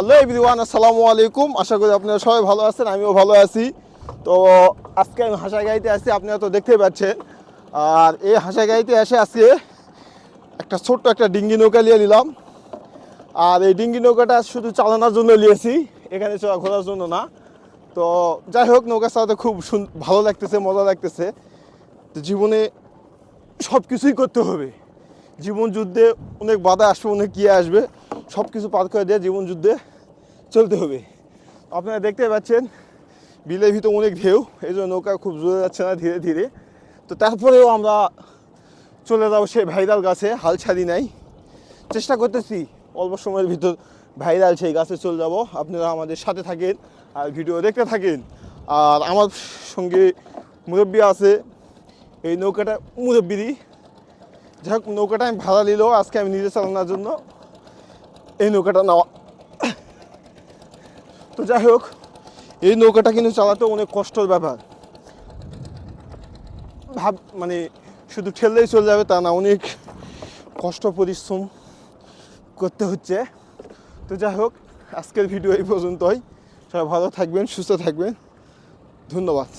Hello everyone, আসসালামু আলাইকুম। আশা করি আপনারা সবাই ভালো আছেন, আমিও ভালো আছি। তো আজকে আমি হাঁসাগাইতে আসছি, আপনারা তো দেখতেই পাচ্ছেন। আর এই হাঁসাগাইতে এসে আজকে একটা ছোট্ট একটা ডিঙ্গি নৌকা নিয়ে নিলাম। আর এই ডিঙ্গি নৌকাটা শুধু চালানোর জন্য নিয়েছি, এখানে ঘোরার জন্য না। তো যাই হোক, নৌকা চালাতে খুব ভালো লাগতেছে, মজা লাগতেছে। তো জীবনে সব কিছুই করতে হবে। জীবন যুদ্ধে অনেক বাধা আসবে, অনেক কী আসবে, সব কিছু পার করে দিয়ে জীবন যুদ্ধে চলতে হবে। আপনারা দেখতে পাচ্ছেন বিলের ভিতরে অনেক ঢেউ, এই জন্য নৌকা খুব জোরে যাচ্ছে না, ধীরে ধীরে। তো তারপরেও আমরা চলে যাবো সেই ভাইরাল গাছে, হাল ছাড়ি নাই, চেষ্টা করতেছি অল্প সময়ের ভিতর ভাইরাল সেই গাছে চলে যাব। আপনারা আমাদের সাথে থাকেন আর ভিডিও দেখতে থাকেন। আর আমার সঙ্গে মুরব্বী আছে, এই নৌকাটা মুরব্বিরই। যাই হোক, নৌকাটা আমি ভাড়া নিলেও আজকে আমি নিজে চালানোর জন্য এই নৌকাটা নেওয়া। তো যাই হোক, এই নৌকাটা কিন্তু চালাতে অনেক কষ্টের ব্যাপার। মানে শুধু ঠেললেই চলে যাবে তা না, অনেক কষ্ট পরিশ্রম করতে হচ্ছে। তো যাই হোক, আজকের ভিডিও এই পর্যন্তই। সবাই ভালো থাকবেন, সুস্থ থাকবেন, ধন্যবাদ।